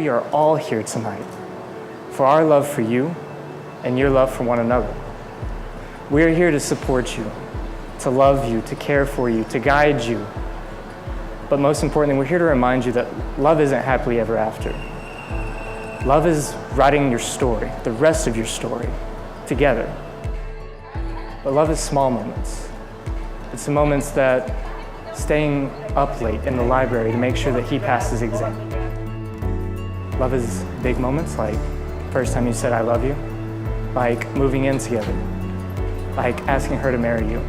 we are all here tonight for our love for you and your love for one another. We are here to support you, to love you, to care for you, to guide you. But most importantly, we're here to remind you that love isn't happily ever after. Love is writing your story, the rest of your story, together. But love is small moments. It's the moments that staying up late in the library to make sure that he passed his exam. Love is big moments, like the first time you said I love you, like moving in together, like asking her to marry you.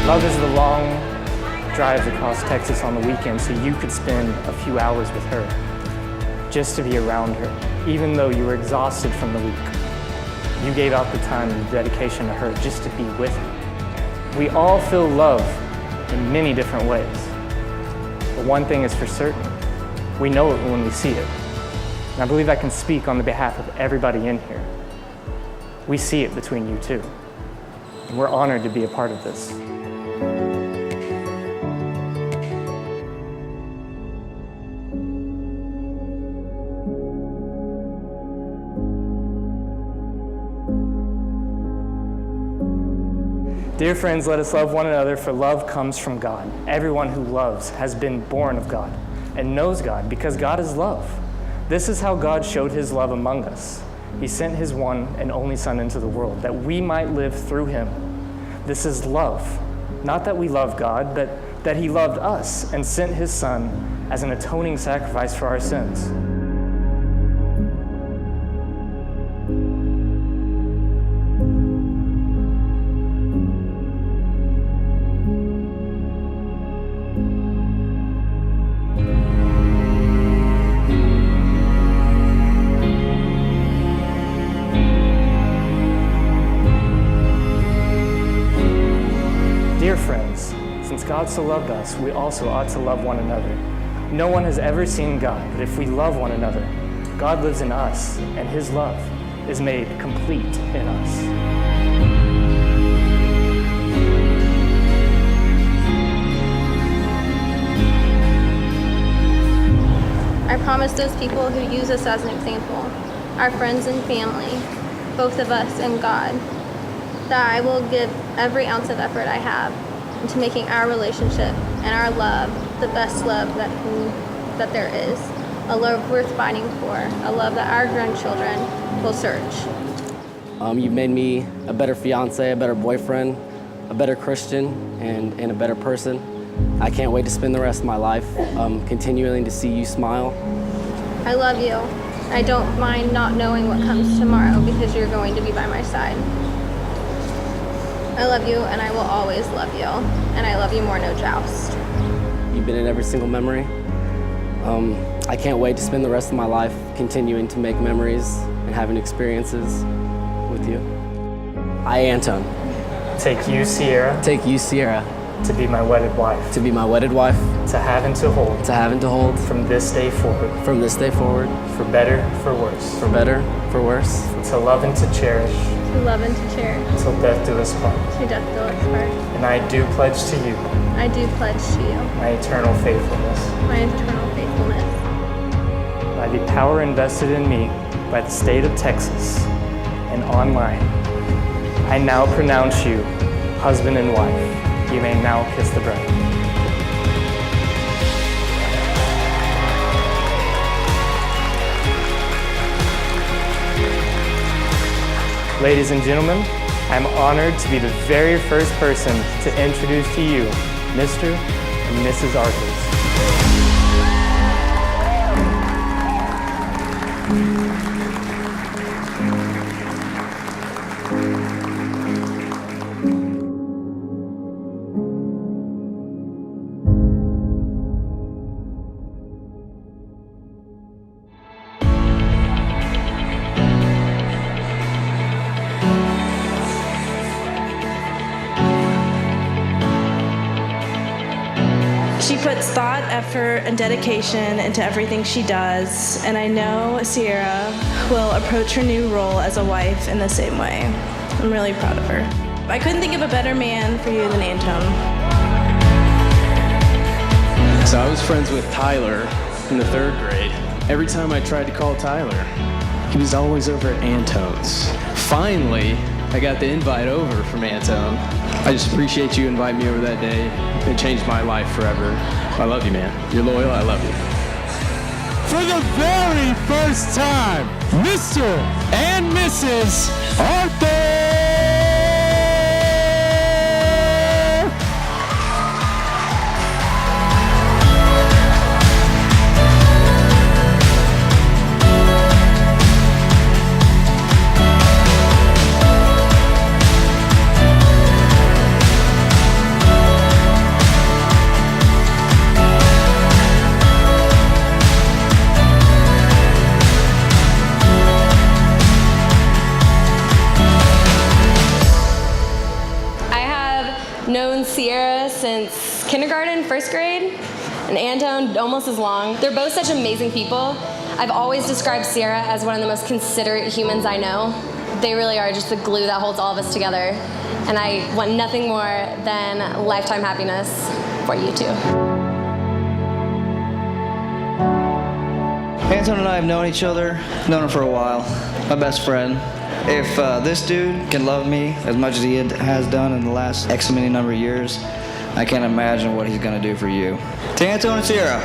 Love is the long drives across Texas on the weekend so you could spend a few hours with her, just to be around her, even though you were exhausted from the week. You gave out the time and dedication to her just to be with her. We all feel love in many different ways, but one thing is for certain, we know it when we see it. And I believe I can speak on the behalf of everybody in here. We see it between you two, and we're honored to be a part of this. Dear friends, let us love one another, for love comes from God. Everyone who loves has been born of God and knows God, because God is love. This is how God showed his love among us. He sent his one and only Son into the world, that we might live through him. This is love. Not that we love God, but that he loved us and sent his Son as an atoning sacrifice for our sins. Dear friends, since God so loved us, we also ought to love one another. No one has ever seen God, but if we love one another, God lives in us, and his love is made complete in us. I promise those people who use us as an example, our friends and family, both of us and God, that I will give every ounce of effort I have into making our relationship and our love the best love that there is, a love worth fighting for, a love that our grandchildren will search. You've made me a better fiance, a better boyfriend, a better Christian, and a better person. I can't wait to spend the rest of my life continuing to see you smile. I love you. I don't mind not knowing what comes tomorrow because you're going to be by my side. I love you, and I will always love you. And I love you more, no joust. You've been in every single memory. I can't wait to spend the rest of my life continuing to make memories and having experiences with you. I, Anton. Take you, Ciara. Take you, Ciara. To be my wedded wife. To be my wedded wife. To have and to hold. To have and to hold. From this day forward. From this day forward. For better, for worse. For better, for worse. To love and to cherish. To love and to cherish. Till death do us part. To death do us part. And I do pledge to you. I do pledge to you. My eternal faithfulness. My eternal faithfulness. By the power invested in me by the state of Texas and online, I now pronounce you husband and wife. You may now kiss the bride. Ladies and gentlemen, I'm honored to be the very first person to introduce to you Mr. and Mrs. Arthurs. She puts thought, effort, and dedication into everything she does, and I know Ciara will approach her new role as a wife in the same way. I'm really proud of her. I couldn't think of a better man for you than Anton. So I was friends with Tyler in the 3rd grade. Every time I tried to call Tyler, he was always over at Anton's. Finally, I got the invite over from Anton. I just appreciate you inviting me over that day. It changed my life forever. I love you, man. You're loyal, I love you. For the very first time, Mr. and Mrs. Arthur! Known Ciara since kindergarten, 1st grade, and Anton almost as long. They're both such amazing people. I've always described Ciara as one of the most considerate humans I know. They really are just the glue that holds all of us together, and I want nothing more than lifetime happiness for you two. Anton and I have known each other, known him for a while. My best friend. If this dude can love me as much as he has done in the last X many number of years, I can't imagine what he's gonna do for you. To Anton and Ciara.